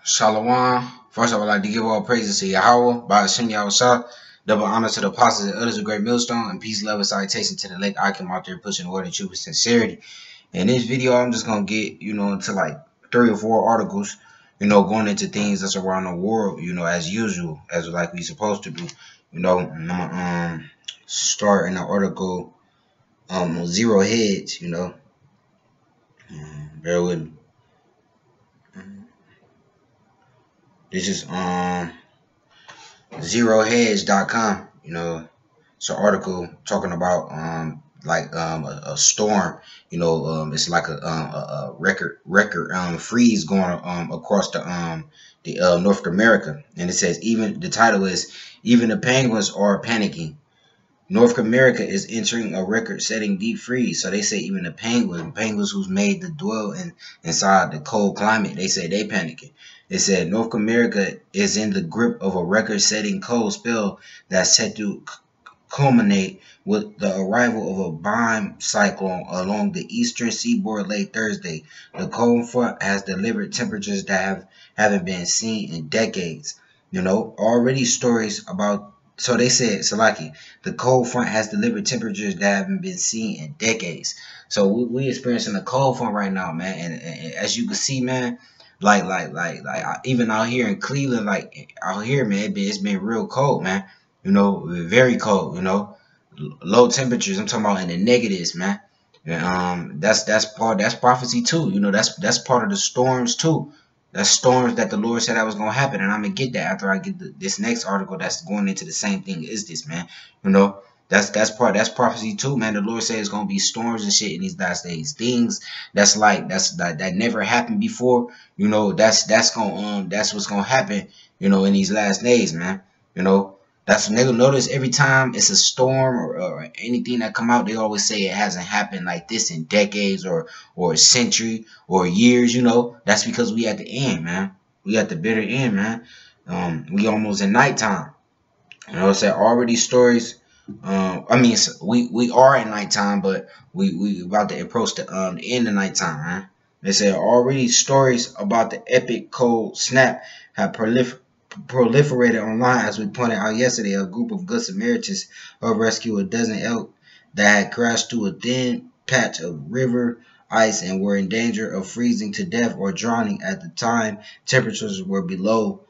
Shalom. First, I would like to give all praises to Yahweh, by Hashem Yahushua, double honor to the apostles and others of great millstone, and peace, love, and salutation to the lake Icon out there pushing word and truth with sincerity. In this video, I'm just going to get, into like 3 or 4 articles, going into things that's around the world, as usual, as like we supposed to do. And I'm going to start in the article, Zero Heads, bear with me. This is zerohedge.com. It's an article talking about a storm. It's like a record freeze going across the North America, and it says the title is even the penguins are panicking. North America is entering a record-setting deep freeze. So they say even the penguins who's made to dwell inside the cold climate, they say they panicking. It said North America is in the grip of a record-setting cold spell that's set to culminate with the arrival of a bomb cyclone along the eastern seaboard late Thursday. The cold front has delivered temperatures that haven't been seen in decades. Already stories about. So they said, Salaki, the cold front has delivered temperatures that haven't been seen in decades. So we experiencing a cold front right now, man. And as you can see, man, like even out here in Cleveland, out here, man, it's been real cold, man. Very cold. Low temperatures. I'm talking about in the negatives, man. And that's prophecy too. That's part of the storms too. That's storms that the Lord said that was gonna happen, and I'm gonna get that after I get this next article that's going into the same thing. Is this, man? That's prophecy too, man. The Lord said it's gonna be storms and shit in these last days. Things that never happened before. That's what's gonna happen. In these last days, man. That's when they notice every time it's a storm or anything that come out, they always say it hasn't happened like this in decades or a century or years. That's because we at the end, man. We at the bitter end, man. We almost in nighttime. It's already stories. We are at nighttime, but we about to approach the end of nighttime, man. They said already stories about the epic cold snap have proliferated online. As we pointed out yesterday, a group of Good Samaritans helped rescue a dozen elk that had crashed through a thin patch of river ice and were in danger of freezing to death or drowning. At the time, temperatures were below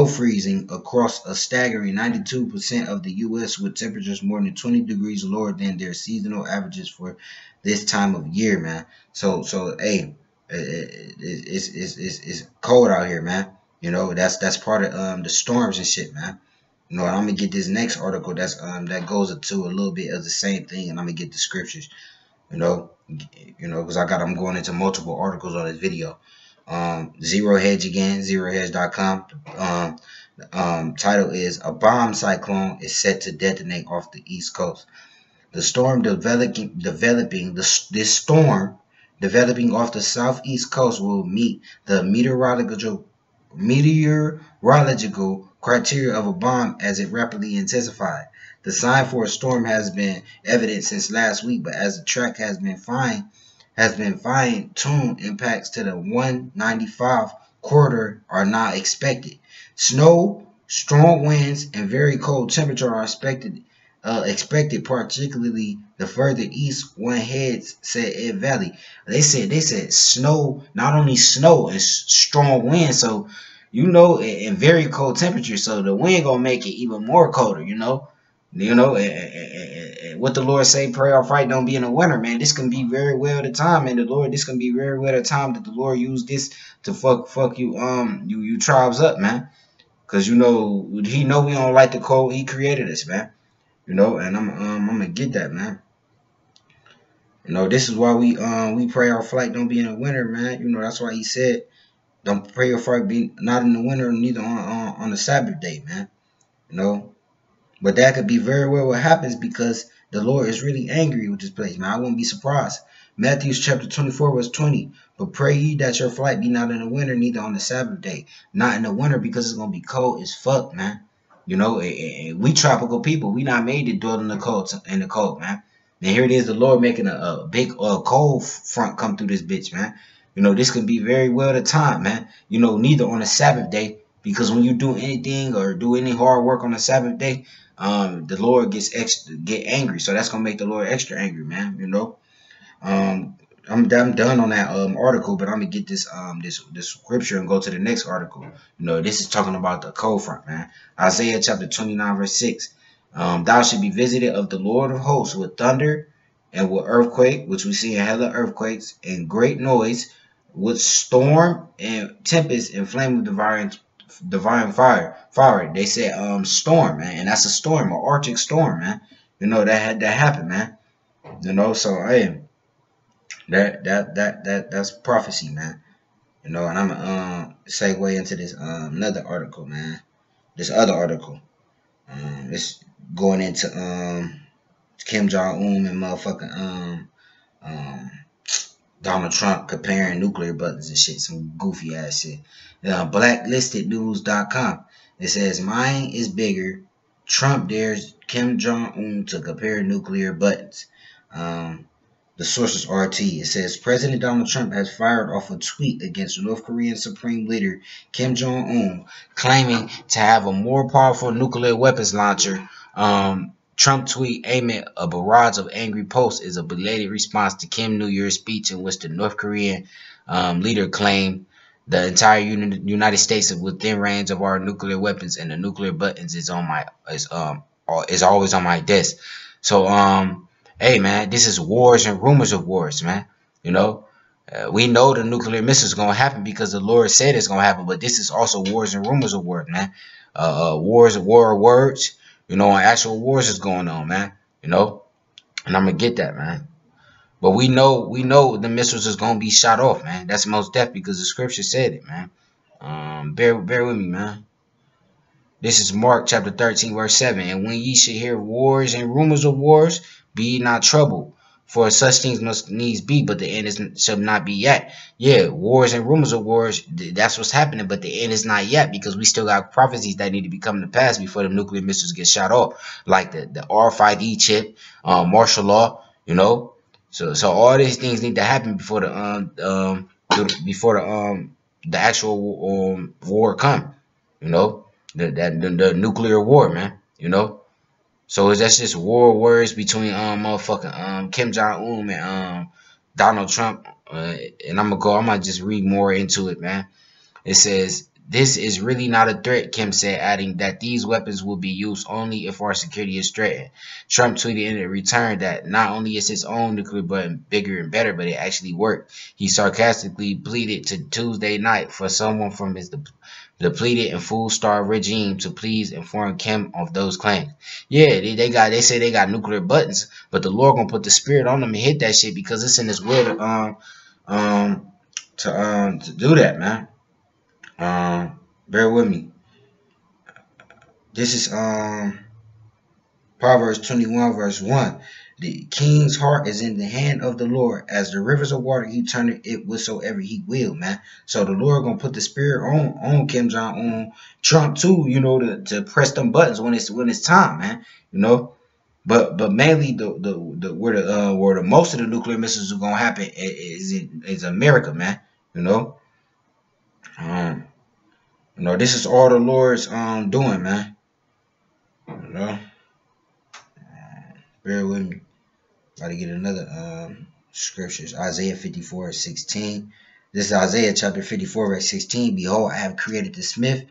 freezing across a staggering 92% of the U.S., with temperatures more than 20 degrees lower than their seasonal averages for this time of year, man. So hey, it's cold out here, man. That's part of the storms and shit, man. I'm gonna get this next article that goes into a little bit of the same thing, and I'm gonna get the scriptures. Because I'm going into multiple articles on this video. Zero Hedge again, zerohedge.com. Title is A Bomb Cyclone is Set to Detonate Off the East Coast. The storm developing off the southeast coast will meet the meteorological criteria of a bomb as it rapidly intensified. The sign for a storm has been evident since last week, but as the track has been fine-tuned, impacts to the 195 corridor are not expected. Snow, strong winds, and very cold temperature are expected, particularly the further east one heads, said Ed Valley. They said snow, not only snow and strong wind, so and very cold temperature, so the wind gonna make it even more colder. What the Lord say, pray or fight, don't be in the winter, man. This can be very well the time, and this can be very well the time that the Lord used this to fuck you tribes up, man. Cause He know we don't like the cold. He created us, man. And I'm gonna get that, man. This is why we pray our flight don't be in the winter, man. That's why He said don't pray your flight be not in the winter, neither on the Sabbath day, man. But that could be very well what happens because the Lord is really angry with this place, man. I wouldn't be surprised. Matthew chapter 24 verse 20. But pray ye that your flight be not in the winter, neither on the Sabbath day. Not in the winter because it's gonna be cold as fuck, man. We tropical people. We not made to dwell in the cold, man. And here it is, the Lord making a big cold front come through this bitch, man. You know, this could be very well the time, man. You know, neither on a Sabbath day, because when you do anything or do any hard work on a Sabbath day, the Lord get angry. So that's gonna make the Lord extra angry, man. You know. Um, I'm done on that article, but I'm gonna get this scripture and go to the next article. You know, this is talking about the cold front, man. Isaiah chapter 29 verse 6. Thou should be visited of the Lord of hosts with thunder and with earthquake, which we see in hella earthquakes, and great noise, with storm and tempest and flame of divine fire. They said storm, man, and that's a storm, an Arctic storm, man. You know that happened, man. You know, so hey. That's prophecy, man. You know, and I'm gonna segue into this another article, man. This other article. It's going into Kim Jong Un and motherfucking um Donald Trump comparing nuclear buttons and shit, some goofy ass shit. Blacklistednews.com. It says mine is bigger. Trump dares Kim Jong Un to compare nuclear buttons. The source is RT. It says President Donald Trump has fired off a tweet against North Korean Supreme Leader Kim Jong-un, claiming to have a more powerful nuclear weapons launcher. Trump tweet aiming a barrage of angry posts is a belated response to Kim New Year's speech in which the North Korean leader claimed the entire United States is within range of our nuclear weapons, and the nuclear buttons is always on my desk. So hey, man, this is wars and rumors of wars, man. You know, we know the nuclear missiles going to happen because the Lord said it's going to happen, but this is also wars and rumors of wars, man. War of words, you know, and actual wars is going on, man. You know, and I'm going to get that, man. But we know the missiles is going to be shot off, man. That's most death because the scripture said it, man. Bear with me, man. This is Mark chapter 13, verse 7. And when ye should hear wars and rumors of wars, be ye not troubled, for such things must needs be, but the end shall not be yet. Yeah, wars and rumors of wars, that's what's happening, but the end is not yet, because we still got prophecies that need to be coming to pass before the nuclear missiles get shot off, like the RFID chip, martial law, you know. So all these things need to happen before the actual war come, you know. The nuclear war, man, you know. So that's just war words between motherfucking Kim Jong Un and Donald Trump. And I might just read more into it, man. It says this is really not a threat, Kim said, adding that these weapons will be used only if our security is threatened. Trump tweeted in return that not only is his own nuclear button bigger and better, but it actually worked. He sarcastically pleaded to Tuesday night for someone from his depleted and full-starved regime to please inform Kim of those claims. Yeah, they say they got nuclear buttons, but the Lord gonna put the spirit on them and hit that shit because it's in His will to do that, man. Bear with me. This is Proverbs 21 verse 1. The king's heart is in the hand of the Lord. As the rivers of water, he turneth it whatsoever he will, man. So the Lord gonna put the spirit on Kim Jong Un, Trump too, you know, to press them buttons when it's time, man. You know, but mainly where the most of the nuclear missiles are gonna happen is America, man. You know, this is all the Lord's doing, man. You know, bear with me. Got to get another scriptures. Isaiah 54:16. This is Isaiah chapter 54 verse 16. Behold, I have created the smith.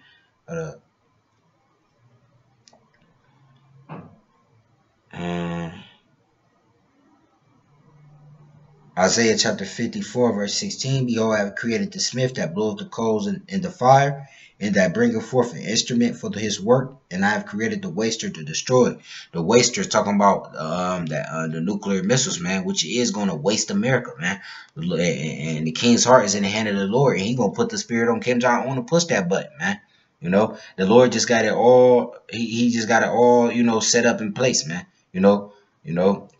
Isaiah chapter 54 verse 16. Behold, I have created the smith that blows the coals in the fire, and that bringeth forth an instrument for his work, and I have created the waster to destroy it. The waster is talking about the nuclear missiles, man, which is going to waste America, man. And the king's heart is in the hand of the Lord, and he going to put the spirit on Kim Jong-un to push that button, man. You know, the Lord just got it all. He just got it all, you know, set up in place, man. You know,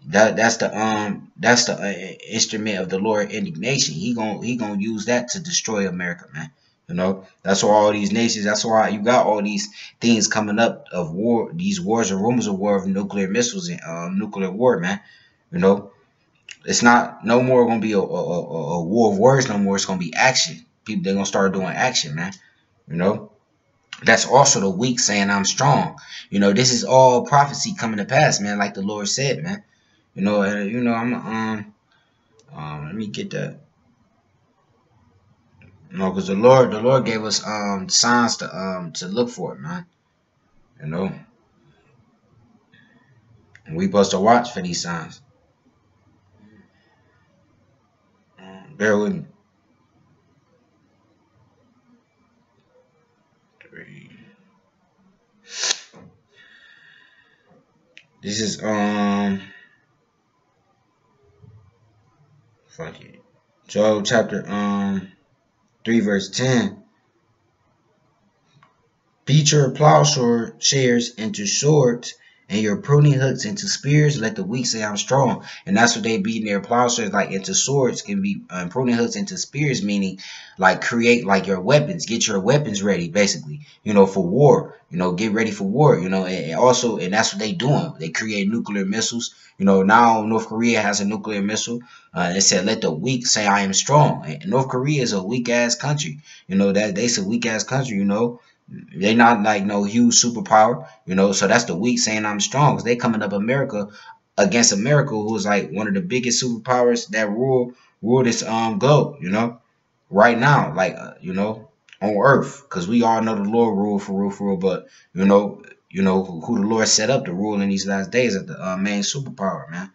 that's the instrument of the Lord indignation. He gonna use that to destroy America, man. You know, that's why all these nations, that's why you got all these things coming up of war, these wars and rumors of war of nuclear missiles and nuclear war, man. You know, It's not no more gonna be a war of words no more. It's gonna be action. People, they're gonna start doing action, man. You know, that's also the weak saying I'm strong. You know, this is all prophecy coming to pass, man. Like the Lord said, man. Let me get that. No, because the Lord gave us signs to look for, man. You know, and we supposed to watch for these signs. Bear with me. 3. This is fuck it. Job chapter 3 verse 10. Beat your plowshares into swords and your pruning hooks into spears. Let the weak say I'm strong. And that's what they beating their plowshares like into swords, can be pruning hooks into spears, meaning like create like your weapons, get your weapons ready, basically, for war, get ready for war, and also, and that's what they doing. They create nuclear missiles. Now North Korea has a nuclear missile. It said, let the weak say I am strong. And North Korea is a weak ass country. That they's a weak ass country, They not like no huge superpower, so that's the weak saying I'm strong. 'Cause they coming up against America, who is like one of the biggest superpowers that rule this globe, right now, like on earth. Because we all know the Lord rule for real, but who the Lord set up to rule in these last days at the main superpower, man.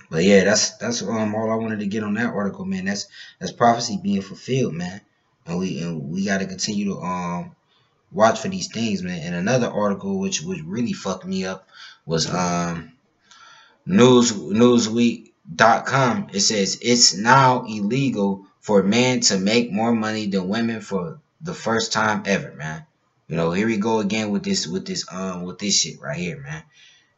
But yeah, that's all I wanted to get on that article, man. That's prophecy being fulfilled, man. And we got to continue to watch for these things, man. And another article which really fucked me up was Newsweek.com. It says it's now illegal for men to make more money than women for the first time ever, man. Here we go again with this shit right here, man.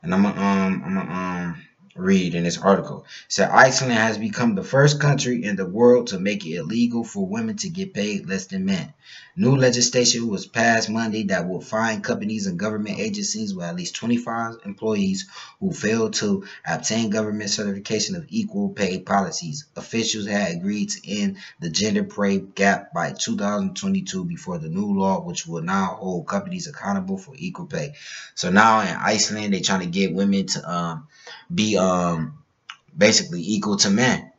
And I'm gonna read in this article. It said Iceland has become the first country in the world to make it illegal for women to get paid less than men. New legislation was passed Monday that will fine companies and government agencies with at least 25 employees who fail to obtain government certification of equal pay policies. Officials had agreed to end the gender pay gap by 2022 before the new law, which will now hold companies accountable for equal pay. So now in Iceland, they're trying to get women to be basically equal to men.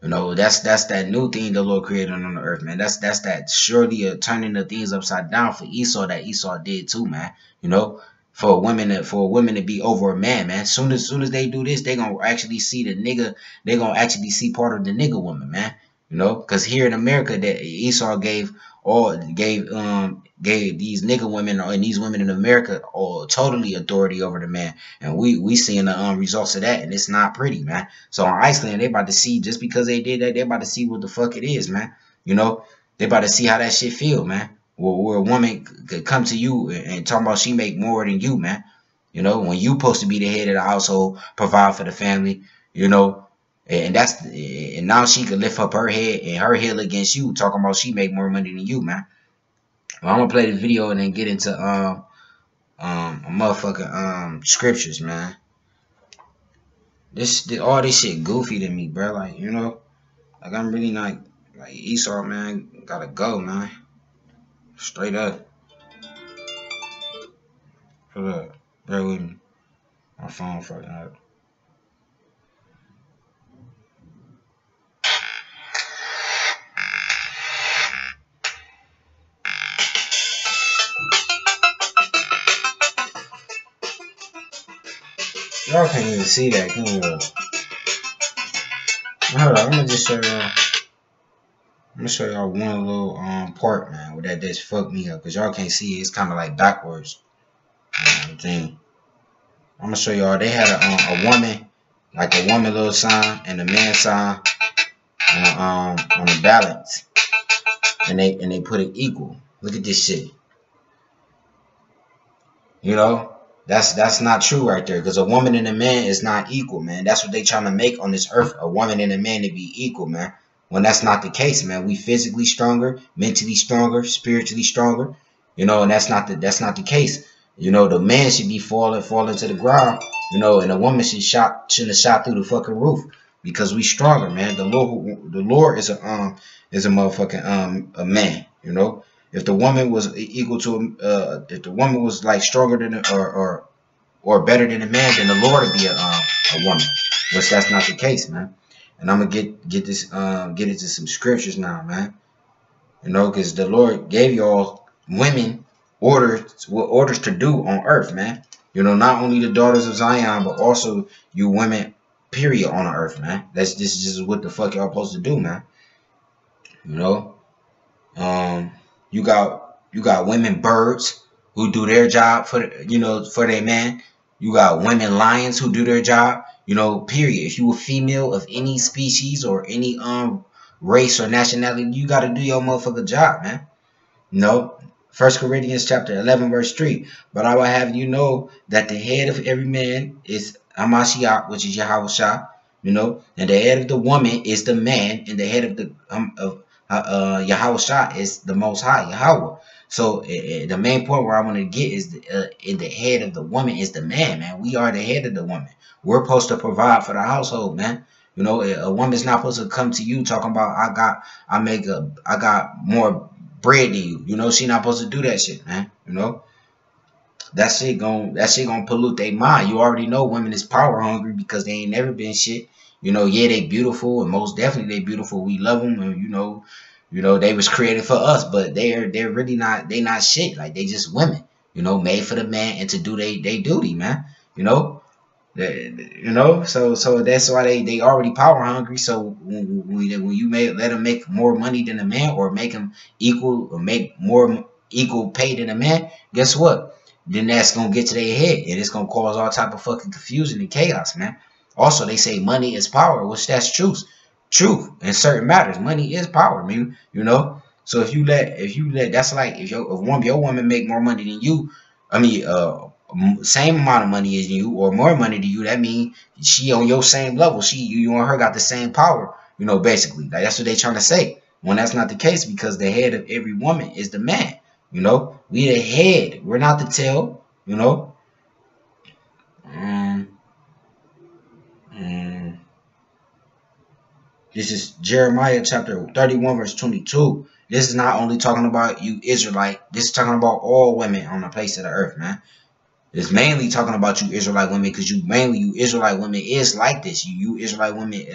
That's that new thing the Lord created on the earth, man. That's that surely turning the things upside down for Esau that Esau did too, man. For women to be over a man, man. Soon as they do this, they gonna actually see the nigga. They gonna actually see part of the nigga woman, man. Because here in America, that Esau gave these nigga women and these women in America all totally authority over the man, and we seeing the results of that, and it's not pretty, man. So in Iceland, they about to see, just because they did that, they about to see what the fuck it is, man. They about to see how that shit feel, man. Where a woman could come to you and talk about she make more than you, man. When you supposed to be the head of the household, provide for the family, and now she could lift up her head and her heel against you, talking about she make more money than you, man. Well, I'm gonna play the video and then get into motherfucking scriptures, man. All this shit goofy to me, bro. Like, like I'm really not like Esau, man. Gotta go, man. Straight up. Hold up, bear with me. My phone fucking up. Y'all can't even see that, can you? Hold on, I'm gonna just show y'all. I'm gonna show y'all one little part, man, where that just fucked me up, cause y'all can't see it. It's kind of like backwards. Thing. I'm gonna show y'all. They had a woman, like a woman little sign and a man sign on the balance, and they put it equal. Look at this shit. That's not true right there, because a woman and a man is not equal, man. That's what they trying to make on this earth, a woman and a man to be equal, man. When that's not the case, man. We physically stronger, mentally stronger, spiritually stronger, and that's not the case. The man should be falling to the ground, You know, and a woman shouldn't have shot through the fucking roof because we stronger, man. The Lord is a motherfucking a man. You know, if the woman was equal to if the woman was like stronger than or better than a man, then the Lord would be a woman, which that's not the case, man. And I'm gonna get into some scriptures now, man. You know, because the Lord gave y'all women orders to do on earth, man. You know, not only the daughters of Zion, but also you women, period, on the earth, man. This is just what the fuck y'all supposed to do, man. You know, um, you got women birds who do their job for their man. You got women lions who do their job. You know, period. If you a female of any species or any race or nationality, you got to do your motherfucking job, man. No. 1 Corinthians chapter 11 verse 3. But I will have you know that the head of every man is Hamashiach, which is Yahweh Shah, you know, and the head of the woman is the man, and the head of the Yahweh Shah is the Most High, Yahweh. So the main point where I want to get is in the head of the woman is the man, man. We are the head of the woman. We're supposed to provide for the household, man. You know, a woman's not supposed to come to you talking about I got more bread than you. You know, she not supposed to do that shit, man. You know, that shit gonna pollute their mind. You already know women is power hungry because they ain't never been shit. You know, yeah, they beautiful, and most definitely they beautiful. We love them, and you know they was created for us, but they're really not. They not shit. Like they just women. You know, made for the man and to do they duty, man. You know, so that's why they already power hungry. So when you let them make more money than a man, or make them equal, or make more equal pay than a man, guess what? Then that's gonna get to their head, and it's gonna cause all type of fucking confusion and chaos, man. Also, they say money is power, which that's truth. Truth in certain matters, money is power, man. You know. So if you let that's like if your woman make more money than you, I mean, same amount of money as you or more money than you, that means she on your same level. You and her got the same power. You know, basically, like that's what they trying to say. When that's not the case, because the head of every woman is the man. You know, we the head, we're not the tail. You know. Um, um, this is Jeremiah chapter 31 verse 22. This is not only talking about you Israelite. This is talking about all women on the face of the earth, man. It's mainly talking about you Israelite women, because you Israelite women is like this. You Israelite women,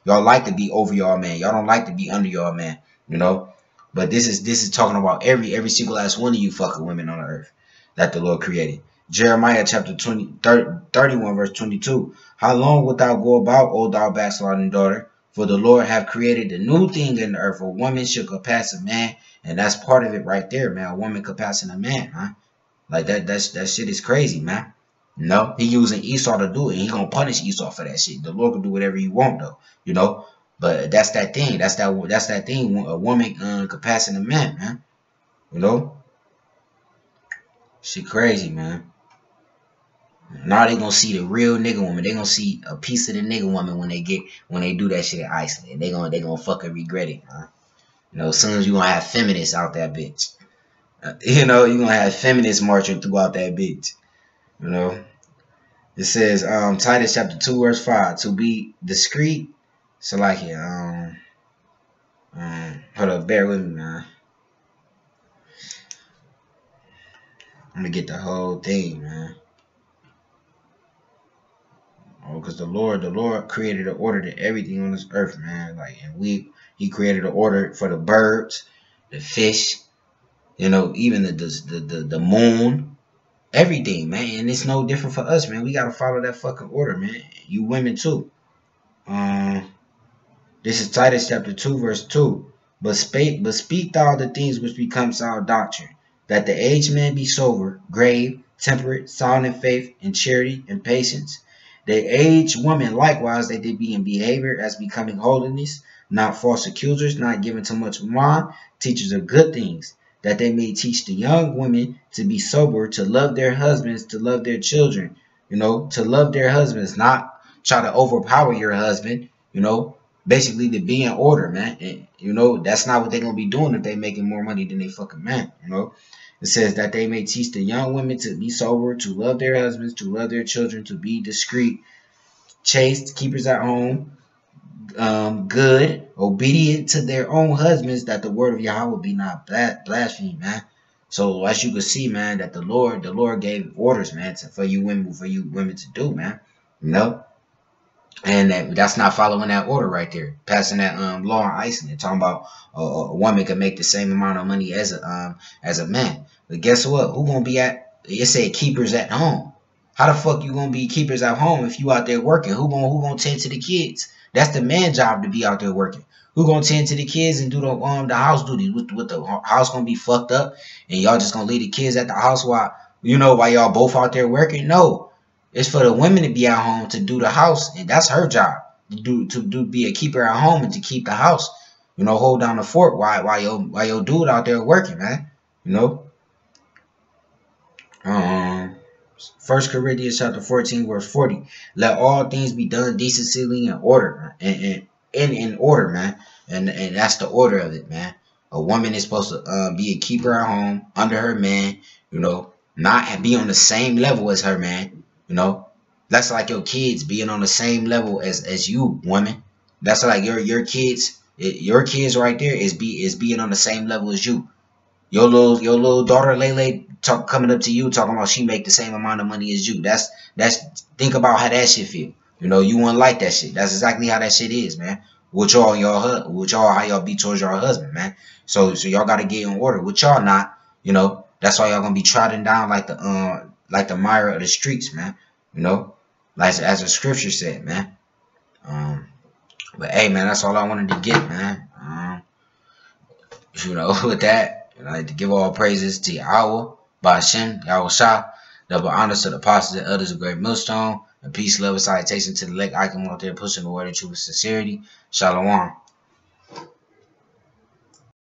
y'all like to be over y'all man. Y'all don't like to be under y'all man, you know. But this is talking about every single last one of you fucking women on the earth that the Lord created. Jeremiah chapter 31 verse 22. How long wilt thou go about, O thou backsliding daughter? For the Lord have created a new thing in the earth. A woman should surpass a man, and that's part of it right there, man. A woman surpassing a man, huh? Like that shit is crazy, man. No, he using Esau to do it, and he gonna punish Esau for that shit. The Lord can do whatever he want, though, you know. But that's that thing. That's that thing. A woman surpassing a man, man. You know, shit crazy, man. Now they gonna see the real nigga woman. They gonna see a piece of the nigga woman when they do that shit in Iceland. They gonna fucking regret it, huh? You know, as soon as you gonna have feminists out that bitch. You know, you gonna have feminists marching throughout that bitch. You know, it says Titus chapter 2 verse 5, to be discreet. So like it, hold up, bear with me, man. I'm gonna get the whole thing, man. Oh, because the Lord created an order to everything on this earth, man. Like, and He created an order for the birds, the fish, you know, even the moon, everything, man. And it's no different for us, man. We gotta follow that fucking order, man. You women too. This is Titus chapter 2 verse 2. But speak thou the things which become sound doctrine, that the aged man be sober, grave, temperate, sound in faith, in charity, and patience. The aged woman likewise, that they be in behavior as becoming holiness, not false accusers, not given to much wine, teachers of good things, that they may teach the young women to be sober, to love their husbands, to love their children, you know, to love their husbands, not try to overpower your husband, you know, basically to be in order, man. And, you know, that's not what they're going to be doing if they making more money than they fucking man, you know. It says that they may teach the young women to be sober, to love their husbands, to love their children, to be discreet, chaste, keepers at home, good, obedient to their own husbands, that the word of Yahweh be not blasphemed, man. So as you can see, man, that the Lord gave orders, man, for you women to do, man. You know, and that's not following that order right there, passing that law on Iceland, talking about a woman can make the same amount of money as a man. But guess what? Who gonna be at? It said keepers at home. How the fuck you gonna be keepers at home if you out there working? Who gonna tend to the kids? That's the man job, to be out there working. Who gonna tend to the kids and do the house duties? With the house gonna be fucked up, and y'all just gonna leave the kids at the house while y'all both out there working? No. It's for the women to be at home to do the house, and that's her job to be a keeper at home and to keep the house. Hold down the fort while your dude out there working, man. You know. 1 Corinthians chapter 14 verse 40. Let all things be done decently in order, and in order, man. And that's the order of it, man. A woman is supposed to be a keeper at home under her man. Not be on the same level as her man. That's like your kids being on the same level as you, woman. That's like your kids. Your kids right there is being on the same level as you. Your little daughter Lele coming up to you talking about she make the same amount of money as you. That's think about how that shit feel. You wouldn't like that shit. That's exactly how that shit is, man. With y'all how y'all be towards your husband, man. So y'all gotta get in order. With y'all not, that's why y'all gonna be trotting down like the mire of the streets, man. Like as the scripture said, man. But hey, man, that's all I wanted to get, man. With that, I'd like to give all praises to Yahweh, Ba'ashem, Yahweh Shah, double honors to the apostles and elders of Great Millstone, and peace, love, and salutation to the elect icon out there pushing the word of truth with sincerity. Shalom.